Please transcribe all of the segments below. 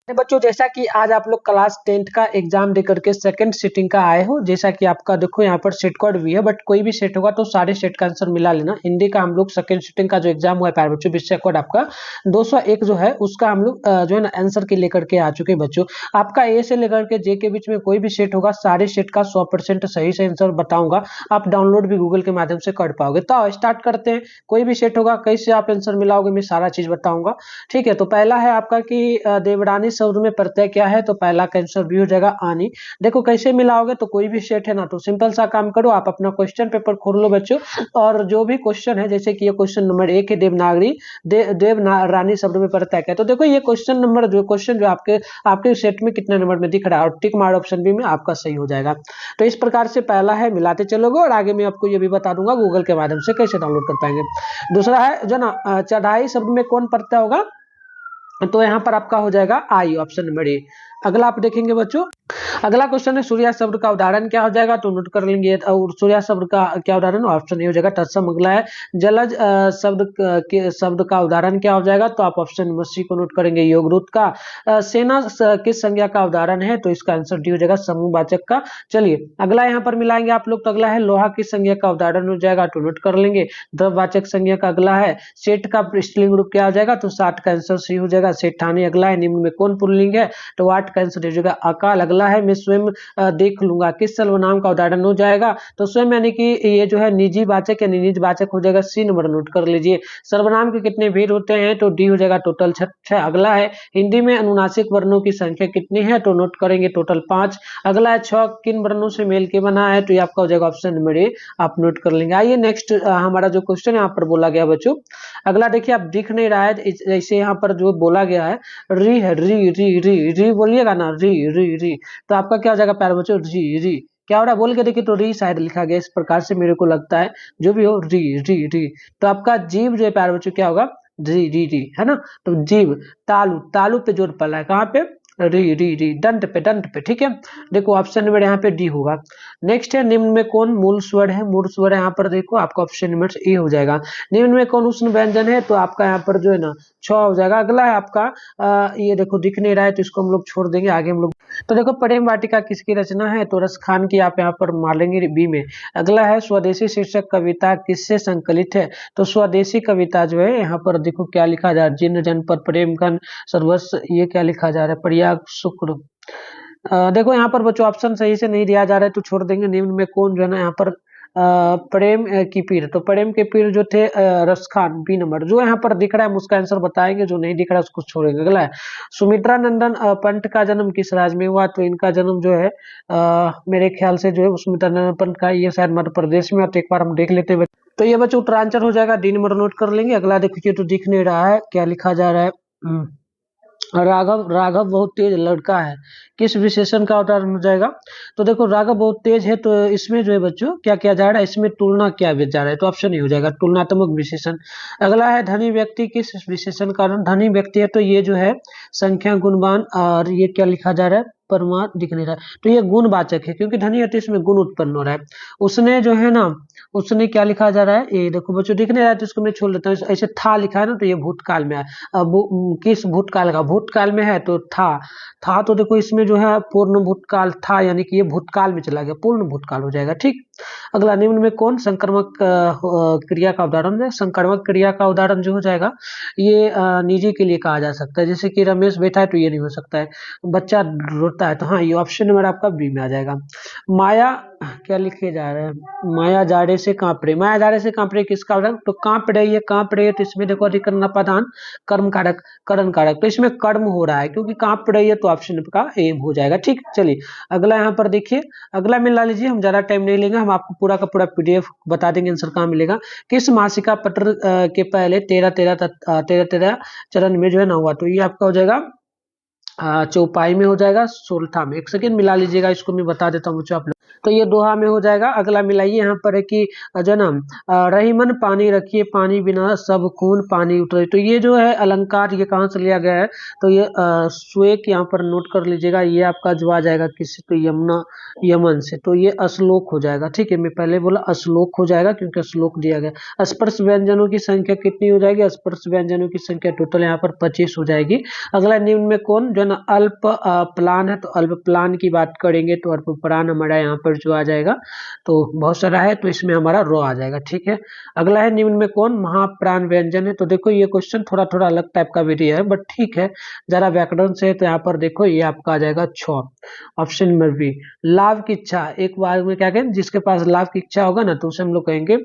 बच्चों जैसा कि आज आप लोग क्लास 10th का एग्जाम दे करके सेकंड सिटिंग का आए हो, जैसा कि आपका देखो यहाँ पर सेट कोड भी है, बट कोई भी सेट होगा तो सारे सेट का आंसर मिला लेना। हिंदी का हम लोग सेकंड सिटिंग का जो एग्जाम हुआ है प्यारे बच्चों, विषय कोड आपका 201 जो है उसका हम लोग जो है ना आंसर के लेकर के आ चुके हैं बच्चों। आपका ए से लेकर के जे के बीच में कोई भी सेट होगा, सारे सेट का 100% सही से आंसर बताऊंगा। आप डाउनलोड भी गूगल के माध्यम से कर पाओगे। तो स्टार्ट करते हैं। कोई भी सेट होगा, कैसे आप आंसर मिलाओगे, मैं सारा चीज बताऊंगा। ठीक है, तो पहला है आपका कि देवरानी शब्द में प्रत्यय क्या है, तो पहला का आंसर भी हो जाएगा आनी। देखो कैसे मिलाओगे, तो कोई भी सेट है ना, तो सिंपल सा काम करो, आप अपना क्वेश्चन पेपर खोल लो बच्चों, और जो भी क्वेश्चन है, जैसे कि ये क्वेश्चन नंबर 1 है, देवनागरी देवरानी शब्द में प्रत्यय क्या है, तो देखो ये क्वेश्चन जो आपके सेट में कितने नंबर में दिख रहा है, और टिक मार ऑप्शन बी में आपका सही हो जाएगा। तो इस प्रकार से पहला है, मिलाते चलोगे, और आगे मैं आपको ये भी बता दूंगा गूगल के माध्यम से कैसे डाउनलोड कर पाएंगे। दूसरा है जो ना चढ़ाई शब्द में कौन प्रत्यय होगा, तो यहाँ पर आपका हो जाएगा आई, ऑप्शन नंबर ए। अगला आप देखेंगे बच्चों, अगला क्वेश्चन है सूर्या शब्द का उदाहरण क्या हो जाएगा, तो नोट कर लेंगे। और सूर्या शब्द का क्या उदाहरण, ऑप्शन ए हो जाएगा तत्सम। अगला है जलज शब्द का उदाहरण क्या हो जाएगा, तो आप ऑप्शन नंबर सी को नोट करेंगे। योगरूत का सेना किस संज्ञा का उदाहरण है, तो इसका आंसर डी हो जाएगा समूहवाचक का। चलिए अगला यहाँ पर मिलाएंगे आप लोग, तो अगला है लोहा किस संज्ञा का उदाहरण हो जाएगा, तो नोट कर लेंगे। द्रववाचक संज्ञा का अगला है सेठ का स्त्रीलिंग रूप क्या हो जाएगा, तो साठ का आंसर सी हो जाएगा सेठानी। अगला है निम्न में कौन पुल्लिंग है, तो वाट का आंसर हो जाएगा अकाल। अगला है मैं स्वयं देख लूंगा किस सर्वनाम का उदाहरण हो जाएगा, तो स्वयं यानी कि ये जो है निजी वाचक या निजी वाचक हो जाएगा, सी नंबर नोट कर लीजिए। सर्वनाम के कितने भेद होते हैं, तो डी हो जाएगा टोटल 6। अगला है हिंदी में अनुनासिक वर्णों की संख्या कितनी है, तो नोट करेंगे टोटल 5। अगला है 6 किन वर्णों से मेल के बना है, तो ये आपका हो जाएगा ऑप्शन नंबर ए, आप नोट कर लेंगे। आइए नेक्स्ट हमारा जो क्वेश्चन यहाँ पर बोला गया बच्चों, अगला देखिए, आप दिख नहीं रहा है जैसे यहाँ पर जो बोला गया है री है, री री री री बोलिएगा ना, री री री, तो आपका क्या हो जाएगा प्यारे बच्चों, री री। क्या हो रहा है बोल के देखिए, तो री शायद लिखा गया इस प्रकार से, मेरे को लगता है जो भी हो री री री, तो आपका जीव जो है प्यारे बच्चों क्या होगा, री री री, है ना। तो जीव, तालु, तालु पे जोर पड़ा है, कहाँ पे, री री री, दंत पे, ठीक है। देखो ऑप्शन नंबर यहाँ पे डी होगा। नेक्स्ट है निम्न में कौन मूल स्वर है, मूल स्वर है यहाँ पर देखो आपका ऑप्शन नंबर ए हो जाएगा। निम्न में कौन उष्ण व्यंजन है, तो आपका यहाँ पर जो है ना 6 हो जाएगा। अगला है आपका ये देखो दिख नहीं रहा है, तो इसको हम लोग छोड़ देंगे, आगे हम लोग। तो देखो प्रेम वाटिका किसकी रचना है, तो रस खान की, आप यहाँ पर मारेंगे बी में। अगला है स्वदेशी शीर्षक कविता किससे संकलित है, तो स्वदेशी कविता जो है यहाँ पर देखो क्या लिखा जा रहा है, जिन जन पर प्रेम घन सर्वस्व, ये क्या लिखा जा रहा है, प्रयाग शुक्र। देखो यहाँ पर बच्चों ऑप्शन सही से नहीं दिया जा रहा है, तो छोड़ देंगे। निम्न में कौन जो है ना यहाँ पर प्रेम की पीर, तो प्रेम के पीर जो थे रस खान, बी नंबर। जो यहाँ पर दिख रहा है हम उसका आंसर बताएंगे, जो नहीं दिख रहा है उसको छोड़ेंगे। अगला है सुमित्रा नंदन पंत का जन्म किस राज्य में हुआ, तो इनका जन्म जो है मेरे ख्याल से जो है सुमित्रा नंदन पंत का, ये शायद मध्य प्रदेश में, तो एक बार हम देख लेते हैं। तो ये बच्चों उत्तरांचल हो जाएगा, डी नंबर नोट कर लेंगे। अगला देखिए, तो दिख नहीं रहा है, क्या लिखा जा रहा है, राघव, राघव बहुत तेज लड़का है, किस विशेषण का उदाहरण हो जाएगा, तो देखो राघव बहुत तेज है, तो इसमें जो है बच्चों क्या किया जा रहा है, इसमें तुलना किया जा रहा है, तो ऑप्शन ही हो जाएगा तुलनात्मक विशेषण। अगला है धनी व्यक्ति किस विशेषण का, धनी व्यक्ति है, तो ये जो है संख्या गुणवान, और ये क्या लिखा जा रहा है, परमार दिख नहीं रहा है, तो ये गुणवाचक है, क्योंकि धनी है तो इसमें गुण उत्पन्न हो रहा है। उसने जो है ना, उसने क्या लिखा जा रहा है, ये देखो बच्चों दिख नहीं रहा है, तो इसको मैं छोड़ लेता हूँ। ऐसे था लिखा है ना, तो ये भूतकाल में है। अब किस भूतकाल का, भूतकाल में है, तो था तो देखो इसमें जो है पूर्ण भूतकाल था, यानी कि ये भूतकाल में चला गया, पूर्ण भूतकाल हो जाएगा, ठीक। अगला निम्न में कौन संक्रमक क्रिया का उदाहरण है, संक्रमक क्रिया का उदाहरण जो हो जाएगा ये निजी के लिए कहा जा सकता है, जैसे कि रमेश बैठा है, तो ये नहीं हो सकता है। बच्चा रोता है, तो हाँ ये ऑप्शन नंबर आपका बी में आ जाएगा। माया क्या लिखे जा रहे हैं, माया जाड़े से कांप रही, माया जाड़े से कांप रही किसका उदाहरण, तो कांप रही है, कांप रही है, तो इसमें देखो अधिकरण अपादान कर्म कारक करण कारक, तो इसमें कर्म हो रहा है क्योंकि कांप रही है, तो ऑप्शन का ए हो जाएगा, ठीक। चलिए अगला यहाँ पर देखिए, अगला मिला लीजिए, हम ज्यादा टाइम नहीं लेंगे, हम आपको पूरा का पूरा पीडीएफ बता देंगे, आंसर कहाँ मिलेगा। किस मासिका पत्र के पहले 13 चरण में जो है ना हुआ, तो ये आपका हो जाएगा चौपाई में हो जाएगा, सोलथा में। एक सेकेंड मिला लीजिएगा, इसको मैं बता देता हूँ बच्चों आप लोग। तो ये दोहा में हो जाएगा। अगला मिलाइए, यहाँ पर है कि जन्म रहीमन पानी रखिए पानी बिना सब खून पानी उतरे। तो ये जो है अलंकार ये कहाँ से लिया गया है, तो ये श्वेक यहाँ पर नोट कर लीजिएगा। ये आपका जो आ जाएगा किसी तो यमुना यमन से, तो ये अश्लोक हो जाएगा। ठीक है, मैं पहले बोला अश्लोक हो जाएगा क्योंकि श्लोक दिया गया। स्पर्श व्यंजनों की संख्या कितनी हो जाएगी, स्पर्श व्यंजनों की संख्या टोटल यहाँ पर 25 हो जाएगी। अगला निम्न में कौन जो है ना अल्प प्लान है, तो अल्प प्लान की बात करेंगे तो अल्प प्राण हमारा यहाँ पर जो आ जाएगा, तो बहुत सारा है तो इसमें हमारा रो आ जाएगा। ठीक है, अगला है निम्न में कौन महाप्राण व्यंजन है। तो देखो ये क्वेश्चन थोड़ा थोड़ा अलग टाइप का विधि है, बट ठीक है जरा व्याकरण से, तो यहाँ पर देखो ये आपका आ जाएगा 6 ऑप्शन नंबर बी। लाभ की इच्छा, एक बार में क्या कहें, जिसके पास लाभ की इच्छा होगा ना तो उसे हम लोग कहेंगे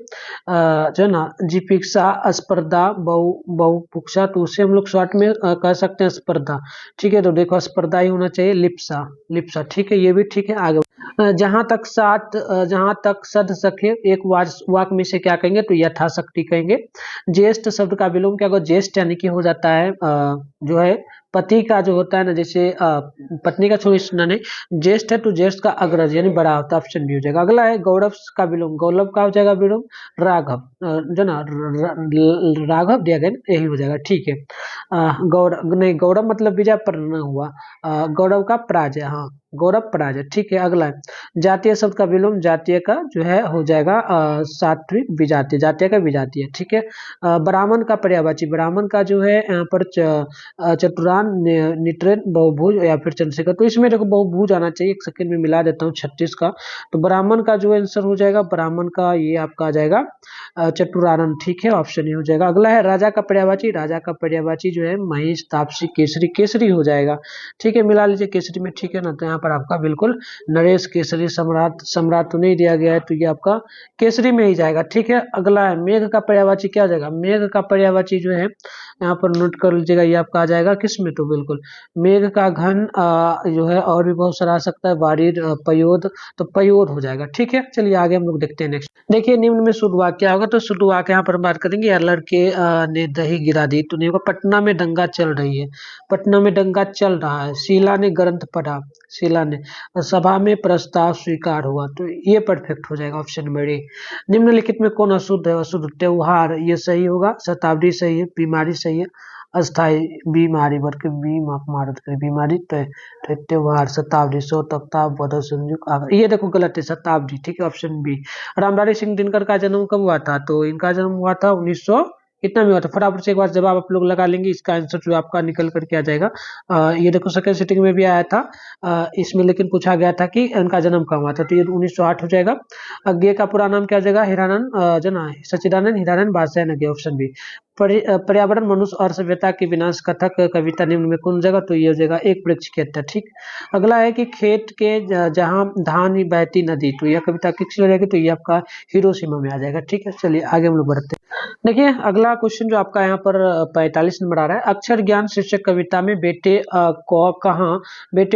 जो ना जिपिक्षा स्पर्धा बहुपुक्षा, तो उसे हम लोग शॉर्ट में कह सकते हैं स्पर्धा। ठीक है, तो देखो स्पर्धा ही होना चाहिए, लिप्सा लिप्सा। ठीक है, ये भी ठीक है। आगे जहां तक सद सके एक वाक में से क्या कहेंगे, तो यथाशक्ति कहेंगे। ज्येष्ठ शब्द का विलोम क्या होगा, ज्येष्ठ यानी कि हो जाता है जो है पति का जो होता है ना, जैसे पत्नी का छोड़ नहीं, ज्येष्ठ है तो ज्येष्ठ का अग्रज यानी बड़ा होता है, ऑप्शन बी हो जाएगा। अगला है गौरव का विलोम, गौरव का हो जाएगा विलोम राघव, जो ना राघव दिया गया यही हो जाएगा। ठीक है, गौरव नहीं, गौरव मतलब विजय पर न हुआ, गौरव का पराजय, हाँ गौरव पराजय। ठीक है, अगला है जातीय शब्द का विलोम, जातीय का जो है हो जाएगा सात्विक विजातीय, जातीय का विजातीय। ठीक है, ब्राह्मण का पर्यायवाची, ब्राह्मण का जो है यहाँ पर चतुरान निट्रेन बहुभुज या फिर चंद्रशेखर, तो इसमें देखो बहुभुज आना चाहिए। एक सेकंड में मिला देता हूँ 36 का, तो ब्राह्मण का जो आंसर हो जाएगा, ब्राह्मण का ये आपका आ जाएगा चतुरानन। ठीक है, ऑप्शन ही हो जाएगा। अगला है राजा का पर्यायवाची, राजा का पर्यायवाची जो है महेश तापसी केसरी, केसरी हो जाएगा। ठीक है, मिला लीजिए केसरी में। ठीक है ना, तो यहाँ पर आपका बिल्कुल नरेश केसरी, सम्राट सम्राट तो नहीं दिया गया है, तो ये आपका केसरी में ही जाएगा। ठीक है, अगला है मेघ का पर्यायवाची क्या हो जाएगा, मेघ का पर्यायवाची जो है यहाँ पर नोट कर लीजिएगा, ये आपका आ जाएगा किसमें, तो बिल्कुल मेघ का घन जो है, और भी बहुत सारा आ सकता है, वारिद पयोद, तो पयोद हो जाएगा। ठीक है, चलिए आगे हम लोग देखते हैं नेक्स्ट। देखिए निम्न में शुद्ध वाक्य क्या होगा, तो शुद्ध वाक्य यहाँ पर बात करेंगे। यार लड़के ने दही गिरा दी, तो नहीं होगा पटना में दंगा चल रही है, पटना में दंगा चल रहा है। शीला ने ग्रंथ पढ़ा, शीला ने सभा में प्रस्ताव स्वीकार हुआ, तो ये परफेक्ट हो जाएगा, ऑप्शन नंबर ए। निम्नलिखित में कौन अशुद्ध है, अशुद्ध त्योहार ये सही होगा, शताब्दी सही है, बीमारी सही है, अस्थाई बीमारी वर्ग बीमारी, तो त्योहार शताब्दी सौ तख्ता बदल संयुग, ये देखो गलत है, शताब्दी। ठीक है, ऑप्शन बी। रामधारी सिंह दिनकर का जन्म कब हुआ था, तो इनका जन्म हुआ था 1900 कितना में हुआ था, फटाफट से एक बार जवाब आप लोग लगा लेंगे, इसका आंसर जो आपका निकल करके आ जाएगा। ये देखो सेकंड सिटिंग में भी आया था इसमें, लेकिन पूछा गया था कि इनका जन्म कब हुआ था, तो ये 1908 हो जाएगा। अज्ञे का पूरा नाम क्या हो जाएगा, हिरानंद जना सच्चिदानंद हिरानंद बादशाह नगे, ऑप्शन बी। पर्यावरण मनुष्य और सभ्यता के विनाश कथक कविता निम्न में कौन जाएगा, तो ये हो जाएगा एक वृक्ष की हत्या। ठीक, अगला है कि खेत के जहां धान बहती नदी, तो यह कविता किसकी हो जाएगी, तो ये आपका हिरोशिमा में आ जाएगा। ठीक है, चलिए आगे हम लोग बढ़ते हैं। देखिए अगला क्वेश्चन जो आपका यहाँ पर 45 नंबर आ रहा है। अक्षर ज्ञान शीर्षक कविता में बेटे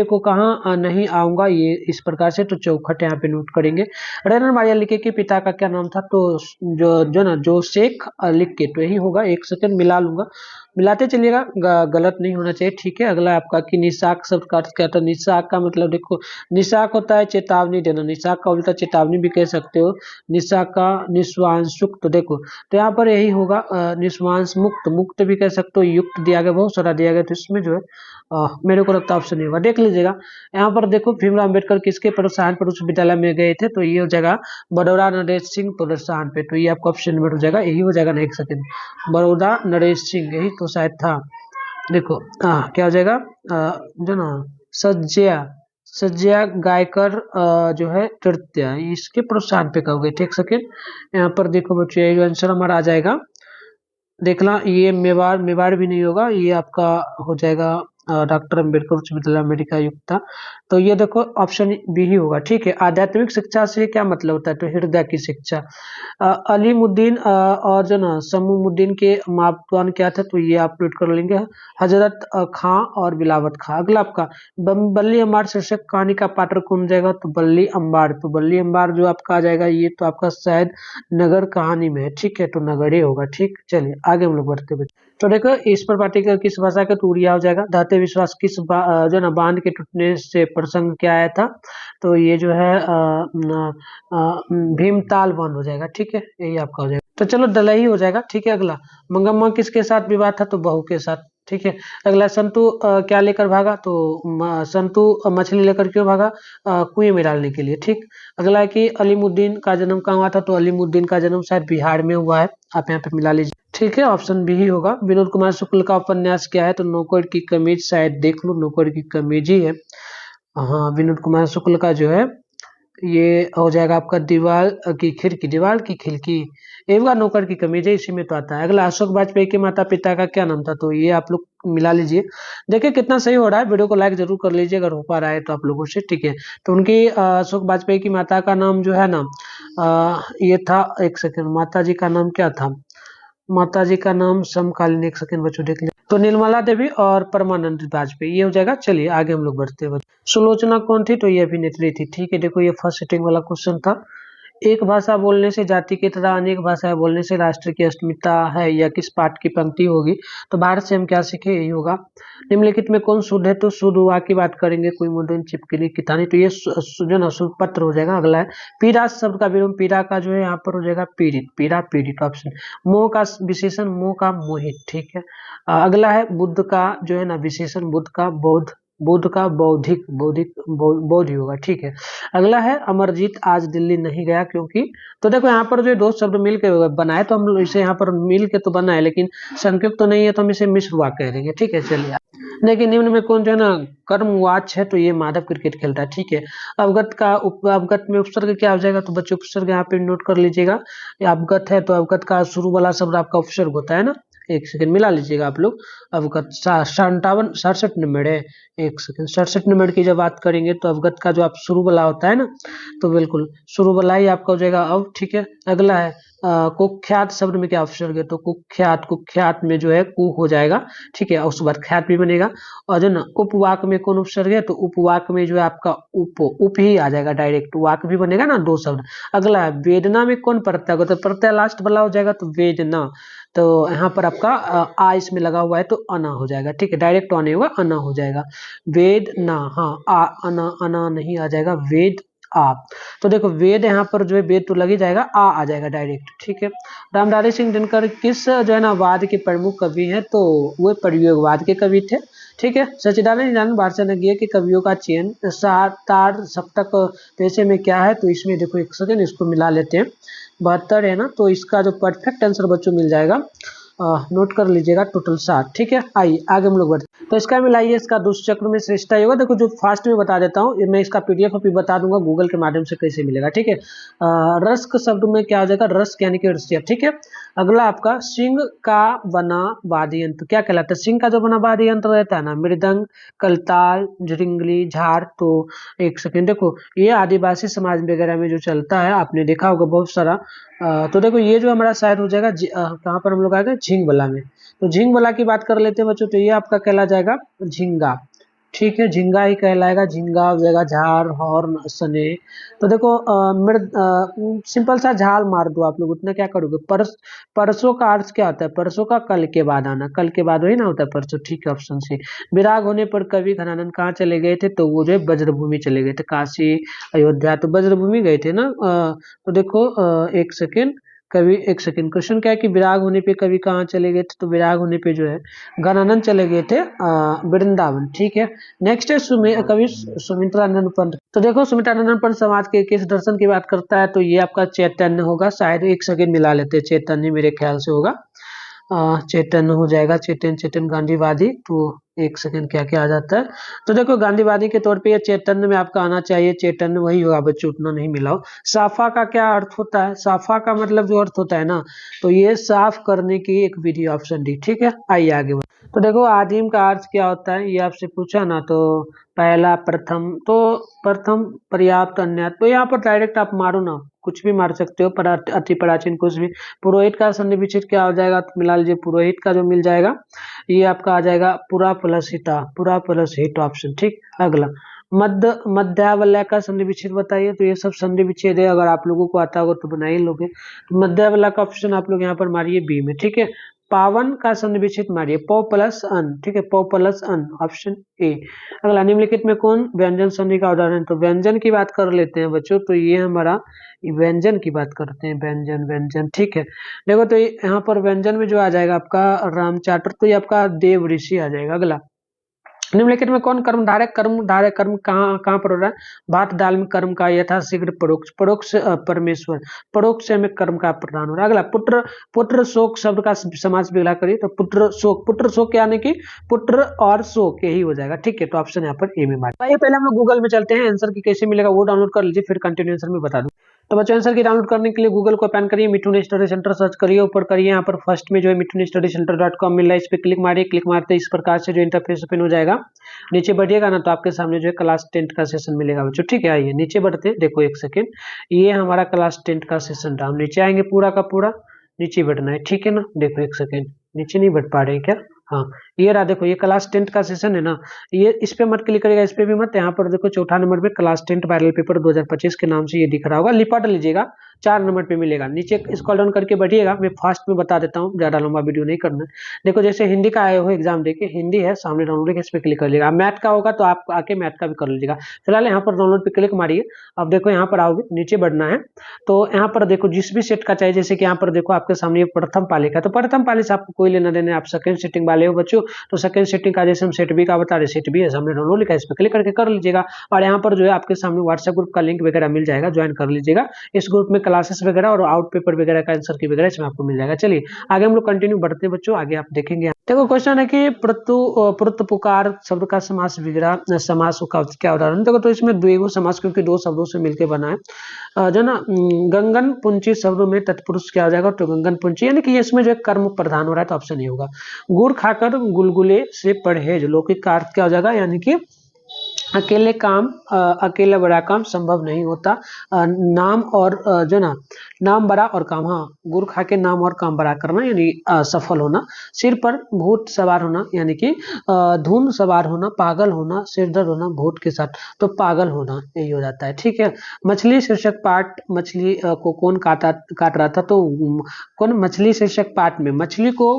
को कहाँ नहीं आऊंगा, ये इस प्रकार से, तो चौखट यहाँ पे नोट करेंगे। रेनर मारिया लिखे के पिता का क्या नाम था, तो जो ना जो शेख लिख के, तो यही होगा। एक सेकंड मिला लूंगा, मिलाते चलिएगा, गलत नहीं होना चाहिए। ठीक है, अगला आपका कि निशाक शब्द का अर्थ क्या था, निशाक का मतलब देखो, निशाक होता है चेतावनी देना, निशाक का उल्टा चेतावनी भी कह सकते हो, निशाक का निस्वांशुक, तो देखो तो यहाँ पर यही होगा निस्वांश मुक्त, मुक्त भी कह सकते हो, युक्त दिया गया, बहुत सारा दिया गया, तो इसमें जो है मेरे को लगता है ऑप्शन नहीं होगा, देख लीजिएगा। यहाँ पर देखो भीमराव अम्बेडकर किसके प्रोत्साहन पर उच्च विद्यालय में गए थे, तो ये हो जाएगा बड़ौदा नरेश सिंह प्रोत्साहन पे, तो ये आपका ऑप्शन नंबर हो जाएगा, यही हो जाएगा ना। एक सेकंड, बड़ौदा नरेश सिंह यही तो शायद था, देखो क्या हो जाएगा जो ना सज्जया सज्जया गायकर जो है तृतीय, इसके प्रोत्साहन पे कहोगे। एक सेकेंड, यहाँ पर देखो बच्चों ये आंसर हमारा आ जाएगा, देखना ये मेवाड़, मेवाड़ भी नहीं होगा, ये आपका हो जाएगा डॉक्टर अम्बेडकर उच्च विद्यालय अमेरिका युक्ता, तो ये देखो ऑप्शन बी ही होगा। ठीक है, आध्यात्मिक शिक्षा से क्या मतलब होता है, तो हृदय की शिक्षा। अलीमुद्दीन और जो ना समूमुद्दीन के मापदंड क्या था, तो ये आप नोट कर लेंगे, हजरत खां और बिलावत खां। अगला आपका बल्ली अम्बार शीर्षक कहानी का पात्र कौन जाएगा, तो बल्ली अम्बार, तो बल्ली अम्बार जो आपका आ जाएगा, ये तो आपका शायद नगर कहानी में है। ठीक है, तो नगर ही होगा। ठीक, चलिए आगे हम लोग बढ़ते हैं। तो देखो इस पर पार्टिकल किस भाषा का, तो उड़िया हो जाएगा। धाते विश्वास किस जो ना बांध के टूटने से प्रसंग क्या आया था, तो ये जो है भीमताल बांध हो जाएगा। ठीक है, यही आपका हो जाएगा। तो चलो दलई हो जाएगा। ठीक है, अगला मंगम्मा किसके साथ विवाह था, तो बहू के साथ। ठीक है, अगला संतु क्या लेकर भागा, तो संतु मछली लेकर क्यों भागा, कुएं में डालने के लिए। ठीक, अगला है कि अलीमुद्दीन का जन्म कहाँ हुआ था, तो अलीमुद्दीन का जन्म शायद बिहार में हुआ है, आप यहाँ पे मिला लीजिए। ठीक है, ऑप्शन बी ही होगा। विनोद कुमार शुक्ल का उपन्यास क्या है, तो नौकर की कमीज, शायद देख लो, नौकर की कमीज ही है। हाँ, विनोद कुमार शुक्ल का जो है ये हो जाएगा आपका दीवार की खिड़की, दीवार की खिड़की, एवं नौकर की कमीज है, इसी में तो आता है। अगला अशोक वाजपेयी के माता पिता का क्या नाम था, तो ये आप लोग मिला लीजिए। देखिए कितना सही हो रहा है, वीडियो को लाइक जरूर कर लीजिए अगर हो पा रहा है तो आप लोगों से। ठीक है, तो उनकी अशोक वाजपेयी की माता का नाम जो है ना, ये था, एक सेकंड, माता जी का नाम क्या था, माता जी का नाम समकालीन, एक सेकंड बच्चों देख लिया, तो निर्मला देवी और परमानंद वाजपेयी, ये हो जाएगा। चलिए आगे हम लोग बढ़ते हैं। सुलोचना कौन थी, तो ये अभिनेत्री थी। ठीक है, देखो ये फर्स्ट सिटिंग वाला क्वेश्चन था। एक भाषा बोलने से जाति की तरह अनेक भाषाएं बोलने से राष्ट्र की अस्मिता है, या किस पाठ की पंक्ति होगी, तो भारत से हम क्या सीखे, यही होगा। निम्नलिखित में कौन शुद्ध है, तो शुद्ध हुआ की बात करेंगे, कोई मुद्दन चिपकली कितानी, तो ये जो ना सुपत्र हो जाएगा। अगला है पीड़ा शब्द का विलोम, पीड़ा का जो है यहाँ पर हो जाएगा पीड़ित, पीड़ा पीड़ित ऑप्शन। मोह का विशेषण, मोह का मोहित। ठीक है, अगला है बुद्ध का जो है ना विशेषण, बुद्ध का बौद्ध, बुद्ध का बौद्धिक, बौद्धिक बौद्ध होगा। ठीक है, अगला है अमरजीत आज दिल्ली नहीं गया क्योंकि, तो देखो यहाँ पर जो दो शब्द मिल के बनाए, तो हम इसे यहाँ पर मिल के तो बनाए, लेकिन संयुक्त तो नहीं है, तो हम इसे मिश्र वाक्य कह देंगे। ठीक है, चलिए देखिए निम्न में कौन जो है ना कर्मवाच्य है, तो ये माधव क्रिकेट खेलता है। ठीक है, अवगत का अवगत में उपसर्ग क्या हो जाएगा, तो बच्चों उपसर्ग यहाँ पे नोट कर लीजिएगा। अवगत है तो अवगत का शुरू वाला शब्द आपका उपसर्ग होता है ना, एक सेकंड मिला लीजिएगा आप लोग। अवगत 67 नंबर है, एक सेकंड 67 नंबर की जब बात करेंगे, तो अवगत का जो आप शुरू वाला होता है ना, तो बिल्कुल शुरू वाला ही आपका हो जाएगा अव। ठीक है, अगला है कुख्यात शब्द में क्या उपसर्ग है, तो कुख्यात, कुख्यात में जो है कु हो जाएगा। ठीक है, और उसके बाद ख्यात भी बनेगा। और जो ना उपवाक में कौन उपसर्ग है, तो उपवाक में जो है आपका उप ही आ जाएगा, डायरेक्ट वाक भी बनेगा ना, दो शब्द। अगला है वेदना में कौन प्रत्यय, तो प्रत्यय लास्ट वाला हो जाएगा, तो वेदना, तो यहाँ पर आपका आ इसमें लगा हुआ है, तो अना हो जाएगा। ठीक है, डायरेक्ट आने होगा, अना हो जाएगा, वेद ना, हाँ आ अना, अना नहीं आ जाएगा, वेद आ। तो देखो वेद यहाँ पर जो है वेद तो लग ही जाएगा, आ जाएगा डायरेक्ट। ठीक है, रामधारी सिंह दिनकर किस जो है ना वाद के प्रमुख कवि हैं, तो वो प्रयोगवाद के कवि थे। ठीक है, सच्चिदानंद भाषाज्ञ के कवियों का चयन तार सप्तक पैसे में क्या है, तो इसमें देखो एक सेकंड इसको मिला लेते हैं, 72 है ना, तो इसका जो परफेक्ट आंसर बच्चों मिल जाएगा, नोट कर लीजिएगा, टोटल 7। ठीक है, आइए आगे हम लोग बढ़ते, तो इसका मिलाइए, इसका दुष्चक्र में श्रेष्ठता होगा। देखो जो फास्ट में बता देता हूँ, मैं इसका पीडीएफ भी बता दूंगा गूगल के माध्यम से कैसे मिलेगा। ठीक है, रस्क शब्द में क्या हो जाएगा, रस्क यानी कि रसिया। ठीक है, अगला आपका सिंह का बना वाद्य यंत्र क्या कहलाता है, सिंह का जो बना वाद्य यंत्र रहता है ना, मृदंग, कलताल, झिंगली, झार। तो एक सेकेंड देखो, ये आदिवासी समाज वगैरह में जो चलता है, आपने देखा होगा बहुत सारा। तो देखो ये जो हमारा शायद हो जाएगा कहाँ पर हम लोग आ गए, झिंगबला में। तो झिंगबला की बात कर लेते हैं बच्चों, तो ये आपका कहला जाएगा झिंगा। ठीक है, झिंगा ही कहलाएगा, झिंगा हो जाएगा, झार, हॉर्न, सने। तो देखो सिंपल सा झाल मार दो आप लोग, उतना क्या करोगे। परसों का अर्थ क्या होता है, परसों का कल के बाद आना, कल के बाद वही ना होता है परसों। ठीक है, ऑप्शन सी। विराग होने पर कवि घनानंद कहाँ चले गए थे, तो वो जो वज्रभूमि चले गए थे, काशी, अयोध्या, तो वज्रभूमि गए थे ना। तो देखो एक सेकेंड, कवि, एक सेकंड, क्वेश्चन क्या है कि विराग होने पे कवि कहाँ चले गए थे, तो विराग होने पे जो है गणानंद चले गए थे वृंदावन। ठीक है, नेक्स्ट है कवि सुमित्रानंद पंत। तो देखो सुमित्रानंद पंत समाज के किस दर्शन की बात करता है, तो ये आपका चैतन्य होगा, शायद एक सेकंड मिला लेते हैं, चैतन्य मेरे ख्याल से होगा, चैतन्य हो जाएगा, चेतन गांधीवादी। तो एक सेकंड क्या क्या आ जाता है, तो देखो गांधीवादी के तौर पे ये चैतन्य में आपका आना चाहिए, चैतन्य वही होगा बच्चों, उतना नहीं मिलाओ। साफा का क्या अर्थ होता है, साफा का मतलब जो अर्थ होता है ना, तो ये साफ करने की एक विधि, ऑप्शन डी। ठीक है, आइए आगे बढ़ो। तो देखो आदिम का अर्थ क्या होता है, ये आपसे पूछा ना, तो पहला प्रथम, तो प्रथम, पर्याप्त, अन्य, तो यहाँ पर डायरेक्ट आप मारो ना, कुछ भी मार सकते हो, पर अति प्राचीन कुछ भी। पुरोहित का संधि विच्छेद क्या हो जाएगा, तो मिला लीजिए, पुरोहित का जो मिल जाएगा ये आपका आ जाएगा पुरा प्लस हिता, पुरा प्लस हिट ऑप्शन। ठीक, अगला मध्यावलय का संधि विच्छेद बताइए, तो ये सब संधि विच्छेद है, अगर आप लोगों को आता होगा तो बना ही लोगे। तो मध्यावलय का ऑप्शन आप लोग यहाँ पर मारिए बी में। ठीक है, पावन का संविच्छेद मारिए, प प्लस अन, ठीक है, प प्लस अन, ऑप्शन ए। अगला, निम्नलिखित में कौन व्यंजन संधि का उदाहरण है? तो व्यंजन की बात कर लेते हैं बच्चों, तो ये हमारा व्यंजन की बात करते हैं, व्यंजन व्यंजन, ठीक है। देखो तो यहाँ पर व्यंजन में जो आ जाएगा आपका राम चाटर, तो ये आपका देव ऋषि आ जाएगा। अगला, निम्नलिखित में कौन कर्मधारय कर्म कहाँ कहाँ पर हो रहा है? भात दाल में कर्म का यथा शीघ्र परोक्ष, परोक्ष परमेश्वर, परोक्ष में कर्म का प्रदान हो रहा है। अगला, पुत्र पुत्र शोक शब्द का समास विग्रह करिए, तो पुत्र शोक यानी कि पुत्र और शोक यही हो जाएगा, ठीक है। तो ऑप्शन यहाँ पर ए में मार। पहले हम लोग गूगल में चलते हैं, आंसर की कैसे मिलेगा वो डाउनलोड कर लीजिए, फिर कंटिन्यू आंसर में बता दूं। तो बच्चों, आंसर की डाउनलोड करने के लिए गूगल को ओपन करिए, मिठुन स्टडी सेंटर सर्च करिए, ऊपर करिए, यहाँ पर फर्स्ट में जो है मिठुन स्टडी सेंटर.com मिल रहा है, इस पर क्लिक मारिए। क्लिक मारते इस प्रकार से जो इंटरफेस ओपन हो जाएगा। नीचे बढ़िएगा ना तो आपके सामने जो है क्लास 10 का सेशन मिलेगा बच्चों, ठीक है। आइए नीचे बढ़ते हैं, देखो एक सेकेंड, ये हमारा क्लास 10 का सेशन था। हम नीचे आएंगे, पूरा का पूरा नीचे बढ़ना है, ठीक है ना। देखो एक सेकेंड, नीचे नहीं बढ़ पा रहे हैं क्या? हाँ, ये रहा, देखो ये क्लास 10 का सेशन है ना, ये इस पे मत क्लिक करिएगा, इस पे भी मत। यहाँ पर देखो चौथा नंबर पे क्लास 10 वायरल पेपर 2025 के नाम से ये दिख रहा होगा, लिपट लीजिएगा, 4 नंबर पे मिलेगा। नीचे स्क्रॉल डाउन करके बढ़िएगा, मैं फास्ट में बता देता हूँ, ज्यादा लंबा वीडियो नहीं करना। देखो जैसे हिंदी का आए हो एग्जाम देके, हिंदी है सामने डाउनलोड, इस पे क्लिक कर लीजिएगा। मैथ का होगा तो आप आके मैथ का भी कर लीजिएगा। फिलहाल यहाँ पर डाउनलोड पे क्लिक मारिए। अब देखो यहाँ पर आओगे, नीचे बढ़ना है, तो यहाँ पर देखो जिस भी सेट का चाहिए, जैसे कि यहाँ पर देखो आपके सामने प्रथम पाली का, तो प्रथम पाली से आपको कोई लेना देना, आप सेकंड सेटिंग वाले हो बच्चों, तो सेकंड सेटिंग का जैसे हम सेट बी का बता रहे, सेट बी है सामने डाउनलोड लिखा है, इस पर क्लिक करके कर लीजिएगा। और यहाँ पर जो है आपके सामने व्हाट्सएप ग्रुप का लिंक वगैरह मिल जाएगा, ज्वाइन कर लीजिएगा। इस ग्रुप में क्लासेस वगैरह और आउट पेपर वगैरह का आंसर की वगैरह इसमें आपको मिल जाएगा। चलिए आगे हम लोग कंटिन्यू बढ़ते हैं बच्चों, आगे आप देखेंगे। देखो क्वेश्चन है कि पुकार शब्द का समास विग्रह, समास का क्या उदाहरण? देखो तो इसमें द्विगु समास, क्योंकि दो शब्दों से मिलकर बना है जो ना। गंगन पुंची शब्दों में तत्पुरुष क्या हो जाएगा? तो गंगन पुंची, यानी कि इसमें जो है कर्म प्रधान हो रहा है, तो ऑप्शन ये होगा। गुड़ खाकर गुलगुले से परहेज, लौकिक का अर्थ क्या हो जाएगा? यानी कि अकेला बड़ा काम संभव नहीं होता। नाम और जो ना, नाम बड़ा और काम, हाँ, गुड़ खा के नाम और काम बड़ा करना यानी सफल होना। सिर पर भूत सवार होना यानी कि धुन सवार होना, पागल होना, सिर दर्द होना भूत के साथ, तो पागल होना यही हो जाता है, ठीक है। मछली शीर्षक पाठ, मछली को कौन काट रहा था? तो कौन? मछली शीर्षक पाठ में मछली को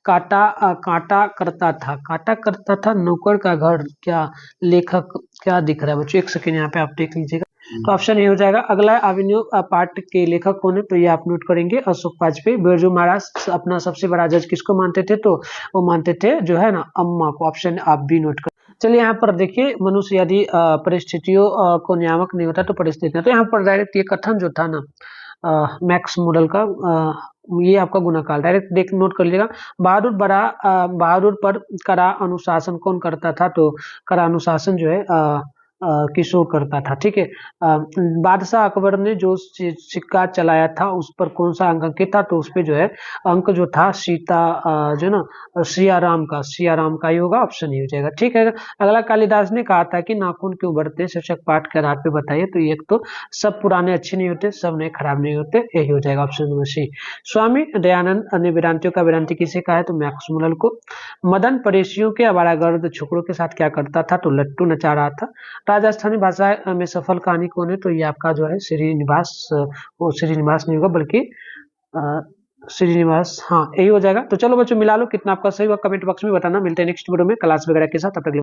काटा करता था नौकर का घर, क्या लेखक क्या दिख रहा है बच्चों? एक सेकेंड यहाँ पे आप देख लीजिएगा, तो ऑप्शन ये हो जाएगा। अगला, अभिनव पाठ के लेखक कौन है? तो ये आप नोट करेंगे, अशोक वाजपेयी। बिरजू महाराज अपना सबसे बड़ा जज किसको मानते थे? तो वो मानते थे जो है ना अम्मा को, ऑप्शन आप भी नोट कर। चलिए यहाँ पर देखिए, मनुष्य यदि परिस्थितियों को नियामक नहीं होता तो परिस्थितियां, तो यहाँ पर डायरेक्ट ये कथन जो था ना मैक्स मॉडल का, ये आपका गुणकाल डायरेक्ट देख नोट कर लीजिएगा। बहादुर पर कड़ा अनुशासन कौन करता था? तो कड़ा अनुशासन जो है किशोर करता था, ठीक है। बादशाह अकबर ने जो सिक्का चलाया था उस पर कौन सा अंक अंकित था? तो उस पर जो है अंक जो था सीता जो ना सिया राम का ही होगा, ऑप्शन ही हो जाएगा, ठीक है। अगला, कालिदास ने कहा था कि नाखून क्यों बढ़ते? शीर्षक पाठ के आधार पे बताइए। तो एक तो सब पुराने अच्छे नहीं होते, सब नए खराब नहीं होते, यही हो जाएगा option number C. Swami Dayanand ने वेदांतियों का वेदांति किसे कहा है? तो मैक्स मुलर को। मदन पड़ोसियों के आवारागर्द छोकरों के साथ क्या करता था? तो लट्टू नचा रहा था। राजस्थानी भाषा में सफल कहानी कौन है? तो ये आपका जो है श्रीनिवास, वो श्रीनिवास नहीं होगा बल्कि श्रीनिवास, हाँ यही हो जाएगा। तो चलो बच्चों मिला लो कितना आपका सही हुआ, कमेंट बॉक्स में बताना। मिलते हैं नेक्स्ट वीडियो में क्लास वगैरह के साथ, तब तक